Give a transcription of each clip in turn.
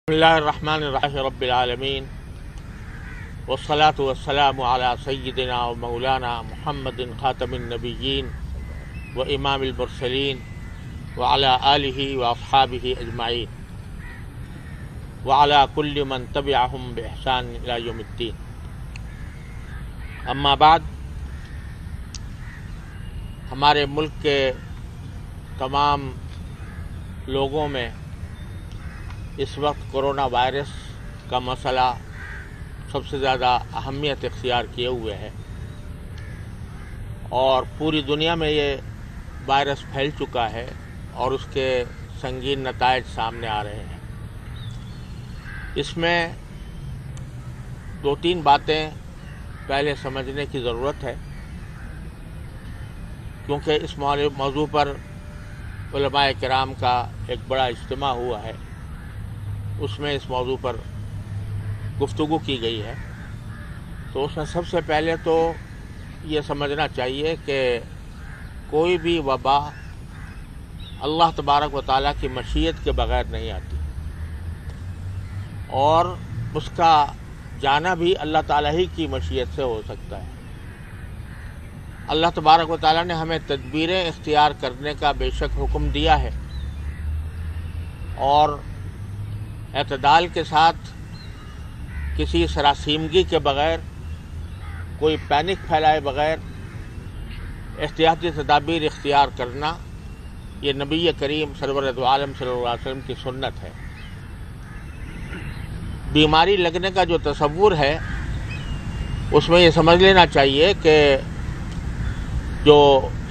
बिस्मिल्लाहिर्रहमानिर्रहीम रब्बिल आलमीन वस्सलातु वस्सलामु अला सय्यिदिना व मौलाना मुहम्मदिन खातमिन नबिय्यीन व इमामिल मुरसलीन व अला आलिहि व अस्हाबिहि अजमाइन व अला कुल्लि मन तबिअहुम बिइहसान इला यौमिद्दीन। अम्मा बाद, हमारे मुल्क के तमाम लोगों में इस वक्त कोरोना वायरस का मसला सबसे ज़्यादा अहमियत इख्तियार किए हुए है और पूरी दुनिया में ये वायरस फैल चुका है और उसके संगीन नताइज सामने आ रहे हैं। इसमें दो तीन बातें पहले समझने की ज़रूरत है, क्योंकि इस मौजू पर उलमाए किराम का एक बड़ा इज्तिमा हुआ है, उसमें इस मौजू पर गुफ्तगू की गई है। तो उसमें सबसे पहले तो ये समझना चाहिए कि कोई भी वबा अल्लाह तबारक व तआला की मशीयत के बगैर नहीं आती और उसका जाना भी अल्लाह ताला ही की मशीयत से हो सकता है। अल्लाह तबारक व तआला ने हमें तदबीरें इख्तियार करने का बेशक हुक्म दिया है और एतदाल के साथ किसी सरासीमगी के बग़ैर, कोई पैनिक फैलाए बग़ैर एहतियाती तदाबीर इख्तियार करना, ये नबी करीम सरवर दो आलम सल्लल्लाहु अलैहि वसल्लम की सुन्नत है। बीमारी लगने का जो तसव्वुर है उसमें ये समझ लेना चाहिए कि जो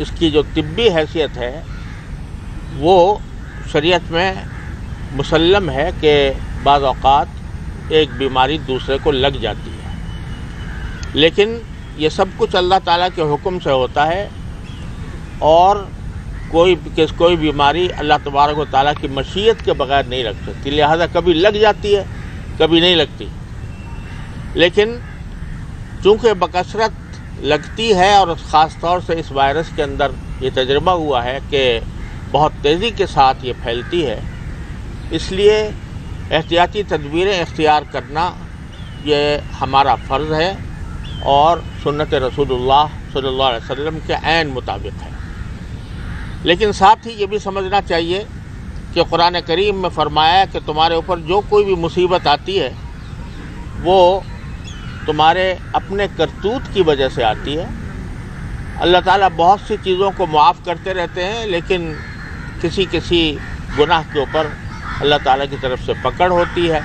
इसकी जो तिब्बी हैसियत है वो शरीयत में मुसल्लम है कि बाज़ औक़ात एक बीमारी दूसरे को लग जाती है, लेकिन ये सब कुछ अल्लाह ताला के हुक्म से होता है और कोई बीमारी अल्लाह तबारक व तआला की मशीयत के बगैर नहीं लग सकती। लिहाजा कभी लग जाती है, कभी नहीं लगती, लेकिन चूँकि बकसरत लगती है और ख़ास तौर से इस वायरस के अंदर ये तजर्बा हुआ है कि बहुत तेज़ी के साथ ये फैलती है, इसलिए एहतियाती तदबीरें इख्तियार करना ये हमारा फ़र्ज़ है और सुन्नत रसूलुल्लाह सल्लल्लाहु अलैहि वसल्लम के ऐन मुताबिक है। लेकिन साथ ही ये भी समझना चाहिए कि कुरान करीम में फ़रमाया है कि तुम्हारे ऊपर जो कोई भी मुसीबत आती है वो तुम्हारे अपने करतूत की वजह से आती है। अल्लाह ताला बहुत सी चीज़ों को मुआफ़ करते रहते हैं, लेकिन किसी गुनाह के ऊपर अल्लाह ताला की तरफ से पकड़ होती है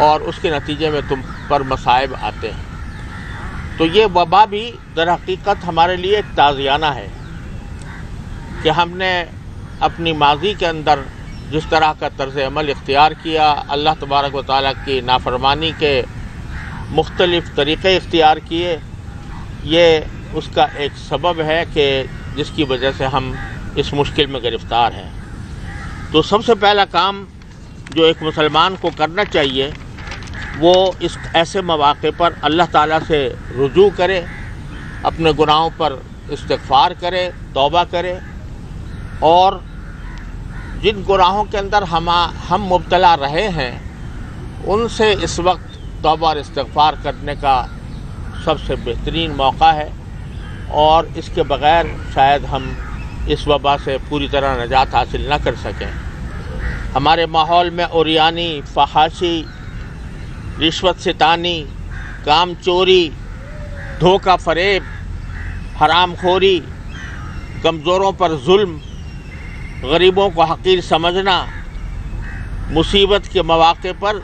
और उसके नतीजे में तुम पर मसाइब आते हैं। तो ये वबा भी दर हकीकत हमारे लिए एक ताज़ियाना है कि हमने अपनी माज़ी के अंदर जिस तरह का तर्ज़ अमल इख्तियार किया, अल्लाह तबारक व तआला की नाफरमानी के मुख्तलिफ़ तरीक़े इख्तियार किए, ये उसका एक सबब है कि जिसकी वजह से हम इस मुश्किल में गिरफ़्तार हैं। तो सबसे पहला काम जो एक मुसलमान को करना चाहिए वो इस ऐसे मौक़े पर अल्लाह ताला से रुजू करे, अपने गुनाहों पर इस्तिग़फ़ार करे, तौबा करे और जिन गुनाहों के अंदर हम मुब्तला रहे हैं उनसे इस वक्त तौबा और इस्तिग़फ़ार करने का सबसे बेहतरीन मौका है और इसके बग़ैर शायद हम इस वबा से पूरी तरह निजात हासिल न कर सकें। हमारे माहौल में उरियानी, फहाशी, रिश्वत सितानी, काम चोरी, धोखा फ़रेब, हराम खोरी, कमज़ोरों पर जुल्म, गरीबों को हक़ीर समझना, मुसीबत के मौक़े पर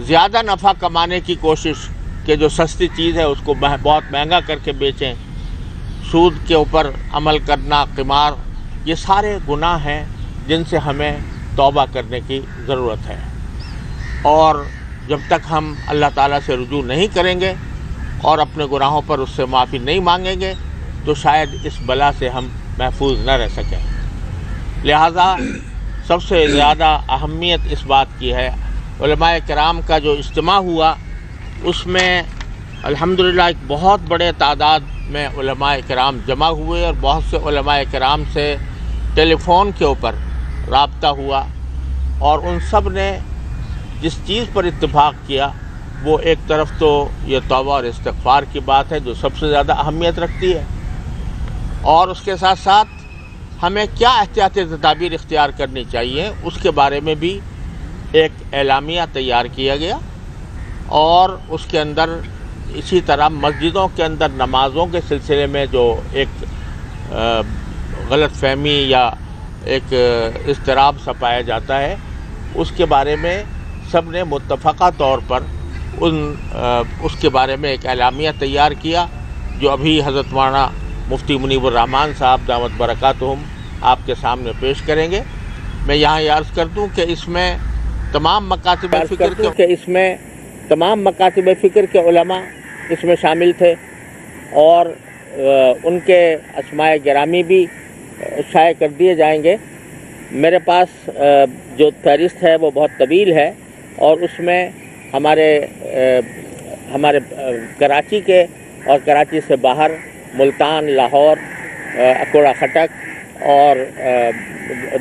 ज़्यादा नफ़ा कमाने की कोशिश कि जो सस्ती चीज़ है उसको बहुत महंगा करके बेचें, सूद के ऊपर अमल करना, क़िमार, ये सारे गुनाह हैं जिनसे हमें तौबा करने की ज़रूरत है। और जब तक हम अल्लाह ताला से रुजू नहीं करेंगे और अपने गुनाहों पर उससे माफ़ी नहीं मांगेंगे तो शायद इस बला से हम महफूज न रह सकें। लिहाजा सबसे ज़्यादा अहमियत इस बात की है। उलमाए किराम का जो इज्तिमा हुआ उसमें अल्हम्दुलिल्लाह एक बहुत बड़े तादाद में उलमाए किराम जमा हुए और बहुत से उलमाए किराम से टेलीफ़ोन के ऊपर राब्ता हुआ और उन सब ने جس چیز پر اتفاق کیا وہ ایک طرف تو یہ توبہ اور استغفار کی بات ہے جو سب سے زیادہ اہمیت رکھتی ہے، اور اس کے ساتھ ساتھ ہمیں کیا احتیاطی تدابیر اختیار کرنی چاہیے اس کے بارے میں بھی ایک اعلامیہ تیار کیا گیا، اور اس کے اندر اسی طرح مسجدوں کے اندر نمازوں کے سلسلے میں جو ایک غلط فہمی یا ایک اضطراب سا پایا جاتا ہے اس کے بارے میں سب نے متفقہ طور پر اس کے بارے میں ایک اعلامیہ تیار کیا، جو ابھی حضرت مولانا مفتی منیب الرحمان صاحب دامت برکاتہم آپ کے سامنے پیش کریں گے۔ میں یہاں یہ عرض کر دوں کہ اس میں تمام مکاتب فکر کے علماء اس میں شامل تھے، اور ان کے اسماء گرامی بھی شائع کر دیے جائیں گے۔ میرے پاس جو فہرست ہے وہ بہت طویل ہے، اور اس میں ہمارے کراچی کے اور کراچی سے باہر ملتان، لاہور، اکوڑا خٹک اور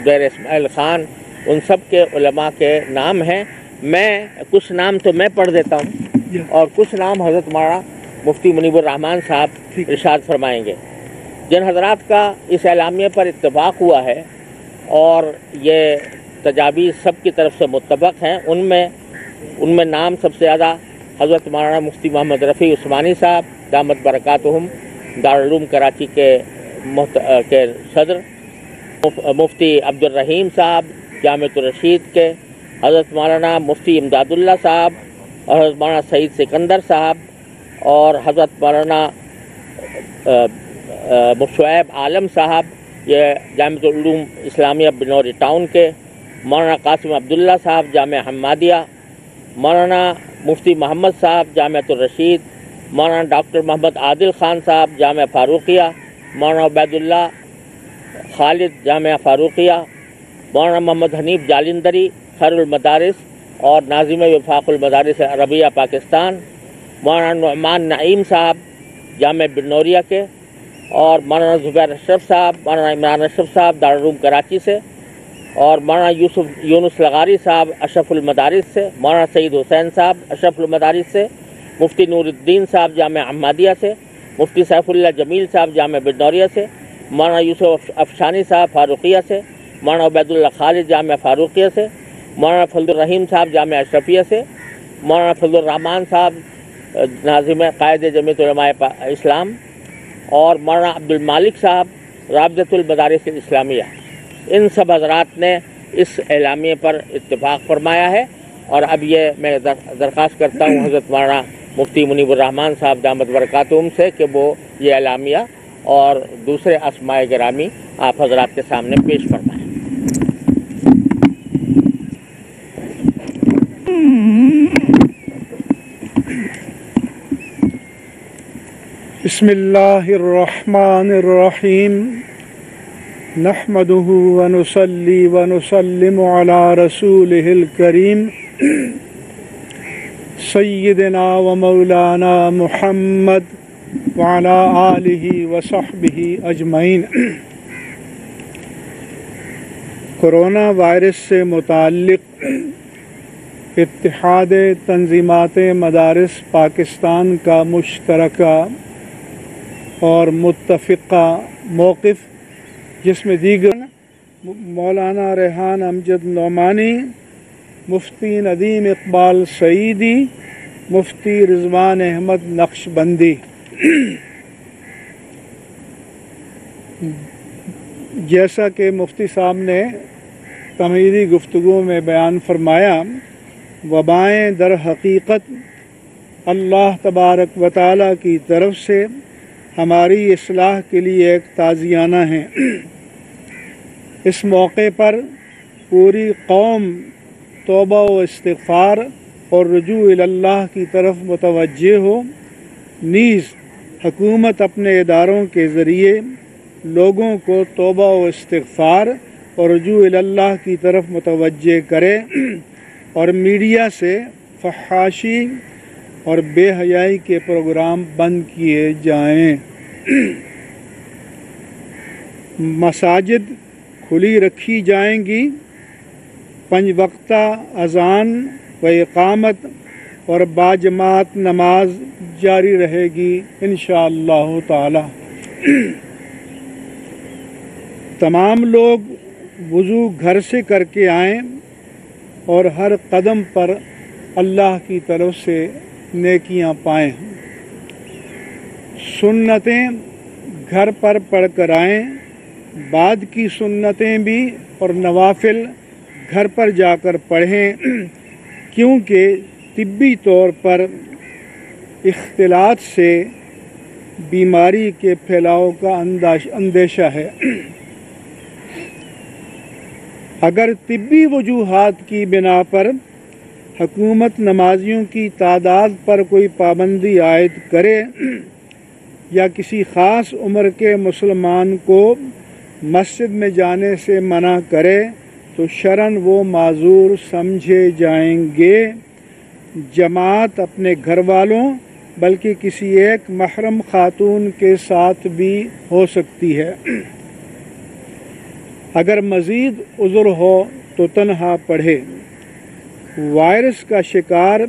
دیر اسماعیل خان، ان سب کے علماء کے نام ہیں۔ میں کچھ نام تو میں پڑھ دیتا ہوں اور کچھ نام حضرت مولانا مفتی منیب الرحمان صاحب ارشاد فرمائیں گے۔ جن حضرات کا اس اعلامیہ پر اتفاق ہوا ہے اور یہ تجاویز سب کی طرف سے متفق ہیں، ان میں نام سب سے زیادہ حضرت مولانا مفتی محمد رفیع عثمانی صاحب دامت برکاتہم دارالعلوم کراچی کے صدر، مفتی عبد الرحیم صاحب جامعۃ الرشید کے، حضرت مولانا مفتی امداد اللہ صاحب اور حضرت مولانا سعید سکندر صاحب، اور حضرت مولانا شعیب عالم صاحب یہ جامعۃ العلوم اسلامیہ بنوری ٹاؤن کے، مولانا قاسم عبداللہ صاحب جامعہ حمادیہ، مولانا مفتی محمد صاحب جامعۃ الرشید، مولانا ڈاکٹر محمد عادل خان صاحب جامعہ فاروقیہ، مولانا عبید اللہ خالد جامعہ فاروقیہ، مولانا محمد حنیف جالندری خیر المدارس اور ناظم وفاق المدارس عربیہ پاکستان، مولانا نعمان نعیم صاحب جامعہ بنوریہ کے، اور مولانا زبیر اشرف صاحب، مولانا عمران اشرف صاحب دارالعلوم کراچی سے، اور مولانا یونس لغاری صاحب اشرف المدارس سے، مولانا سعید حسین صاحب اشرف المدارس سے، مفتی نور الدین صاحب جامعہ احمدیہ سے، مفتی سیف اللہ جمیل صاحب جامعہ بنوریہ سے، مولانا یوسف افشانی صاحب فاروقیہ سے، مولانا عبید اللہ خالد جامعہ فاروقیہ سے، مولانا فضل الرحیم صاحب جامعہ اشرفیہ سے، مولانا فضل الرحمان صاحب ناظم قائد جمعیت علماء اسلام، اور مولانا عبد المالک صاحب رابطۃ المدارس الاسلامیہ۔ ان سب حضرات نے اس اعلامیے پر اتفاق فرمایا ہے، اور اب یہ میں درخواست کرتا ہوں حضرت مولانا مفتی منیب الرحمان صاحب دامت برکاتہم سے کہ وہ یہ اعلامیہ اور دوسرے اسماء گرامی آپ حضرات کے سامنے پیش فرمائیں۔ بسم اللہ الرحمن الرحیم، نحمده ونصلی ونسلم علی رسولہ الکریم سیدنا و مولانا محمد وعلی آلہ وصحبہ اجمعین۔ کورونا وائرس سے متعلق اتحاد تنظیمات مدارس پاکستان کا مشترکہ اور متفقہ موقف، جس میں دیگر مولانا ریحان امجد نعمانی، مفتی ندیم اقبال سعیدی، مفتی رضوان احمد نقشبندی، جیسا کہ مفتی صاحب نے تمہیدی گفتگو میں بیان فرمایا، وبائیں در حقیقت اللہ تبارک و تعالیٰ کی طرف سے ہماری اصلاح کے لیے ایک تازیانہ ہیں۔ اس موقع پر پوری قوم توبہ و استغفار اور رجوع اللہ کی طرف متوجہ ہو، نیز حکومت اپنے اداروں کے ذریعے لوگوں کو توبہ و استغفار اور رجوع اللہ کی طرف متوجہ کرے، اور میڈیا سے فحاشی اور بے حیائی کے پروگرام بند کیے جائیں۔ مساجد کھلی رکھی جائیں گی، 5 وقتہ اذان व इक़ामत और बाजमात नमाज जारी रहेगी इंशाअल्लाह ताला। तमाम लोग वज़ू घर से करके आएँ और हर कदम पर अल्लाह की तरफ से नेकियां पाएँ। सुन्नतें घर पर पढ़ कर आएँ, बाद की सुन्नतें भी और नवाफिल घर पर जाकर पढ़ें, क्योंकि तिब्बी तौर पर इख्तिलात से बीमारी के फैलाव का अंदेशा है। अगर तिब्बी वजूहात की बिना पर हुकूमत नमाजियों की तादाद पर कोई पाबंदी आयद करे या किसी ख़ास उम्र के मुसलमान को मस्जिद में जाने से मना करे तो शरन वो माजूर समझे जाएंगे। जमात अपने घर वालों बल्कि किसी एक महरम खातून के साथ भी हो सकती है। अगर मज़ीद उज़्र हो तो तन्हा पढ़े। वायरस का शिकार,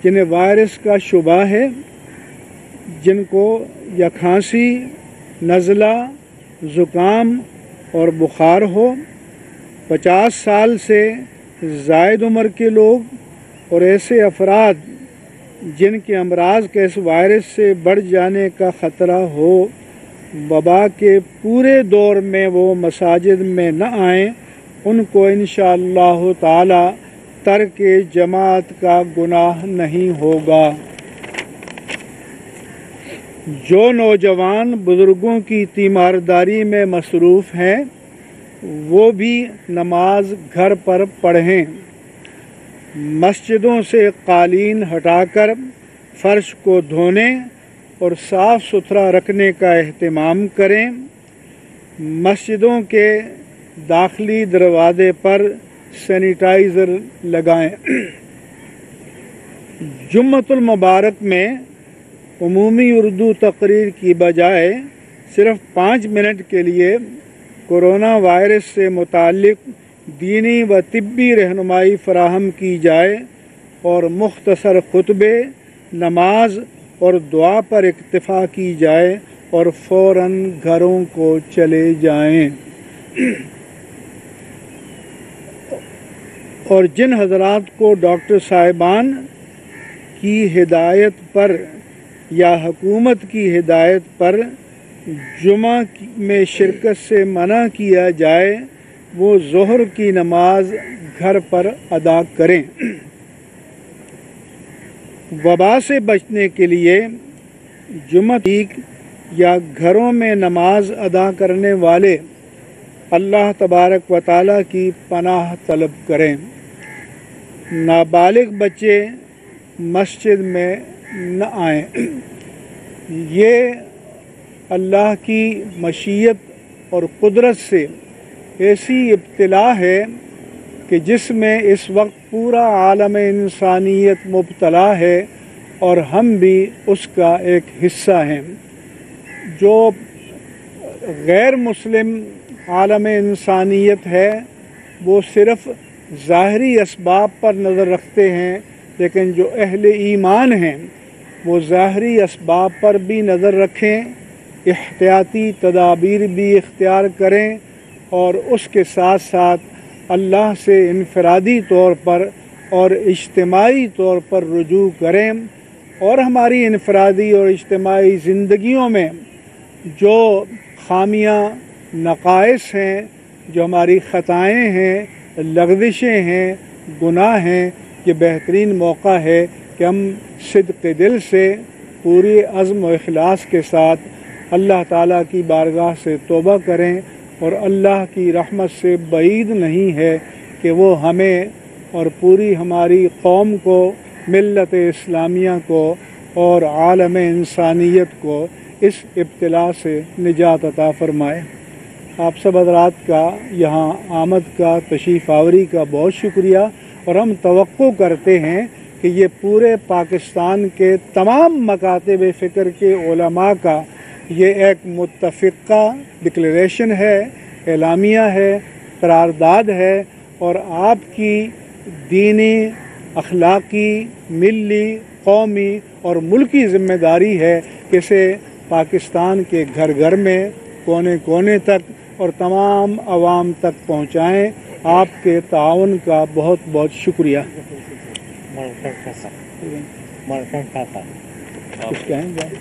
जिन्हें वायरस का शुबा है, जिनको या खांसी, नज़ला, ज़ुकाम और बुखार हो, 50 साल से ज़ायद उम्र के लोग और ऐसे अफराद जिनके अमराज के इस वायरस से बढ़ जाने का ख़तरा हो, वबा के पूरे दौर में वो मसाजिद में न आएँ, उनको इंशाअल्लाह ताला तर्क जमात का गुनाह नहीं होगा। जो नौजवान बुज़ुर्गों की तीमारदारी में मसरूफ़ हैं वो भी नमाज घर पर पढ़ें। मस्जिदों से कालीन हटाकर फ़र्श को धोने और साफ़ सुथरा रखने का एहतमाम करें। मस्जिदों के दाखिली दरवाज़े पर सैनिटाइज़र लगाएं। जुम्मतुल मुबारक में उमूमी उर्दू तकरीर की बजाय सिर्फ 5 मिनट के लिए कोरोना वायरस से मुताल्लिक दीनी व तिब्बी रहनुमाई फराहम की जाए और मुख्तसर खुतबे, नमाज और दुआ पर इक्तिफा की जाए और फ़ौरन घरों को चले जाएं। और जिन हज़रात को डॉक्टर साहिबान की हिदायत पर या हुकूमत की हिदायत पर जुमा में शिरकत से मना किया जाए, वो ज़ोहर की नमाज घर पर अदा करें। वबा से बचने के लिए जुमा या घरों में नमाज अदा करने वाले अल्लाह तबारक व तआला की पनाह तलब करें। नाबालिग बच्चे मस्जिद में न आएं। ये अल्लाह की मशीयत और कुदरत से ऐसी इब्तिला है कि जिसमें इस वक्त पूरा आलम इंसानियत मुब्तला है और हम भी उसका एक हिस्सा हैं। जो गैर मुस्लिम आलम इंसानियत है वो सिर्फ़ ज़ाहरी असबाब पर नज़र रखते हैं, लेकिन जो अहले ईमान हैं वो ज़ाहरी असबाब पर भी नज़र रखें, एहतियाती तदाबीर भी इख्तियार करें और उसके साथ साथ अल्लाह से इनफरादी तौर पर और इज्तिमाई तौर पर रुजू करें। और हमारी इनफरादी और इज्तिमाई ज़िंदगियों में जो खामियाँ, नक़ाइस हैं, जो हमारी ख़ताएँ हैं, लग़ज़िशें हैं, गुनाह हैं, ये बेहतरीन मौका है कि हम सिद्क़ दिल से पूरी अज़्म व इखलास के साथ अल्लाह ताला की बारगाह से तौबा करें। और अल्लाह की रहमत से बईद नहीं है कि वो हमें और पूरी हमारी कौम को, मिल्लत इस्लामिया को और आलम इंसानियत को इस इब्तिला से निजात अता फ़रमाए। आप सब हज़रात का यहाँ आमद का, तशरीफ़ आवरी का बहुत शुक्रिया। और हम तवक्को करते हैं कि ये पूरे पाकिस्तान के तमाम मकातिब फ़िक्र के उलमा का ये एक मुत्तफ़िक़ा डिक्लेरेशन है, एलामिया है, करारदाद है और आपकी दीनी اخلاقی، ملی، قومی اور ملکی ذمہ داری ہے کہ اسے پاکستان کے گھر گھر میں، کونے کونے تک اور تمام عوام تک پہنچائیں۔ آپ کے تعاون کا بہت بہت شکریہ۔ کچھ کہیں گے؟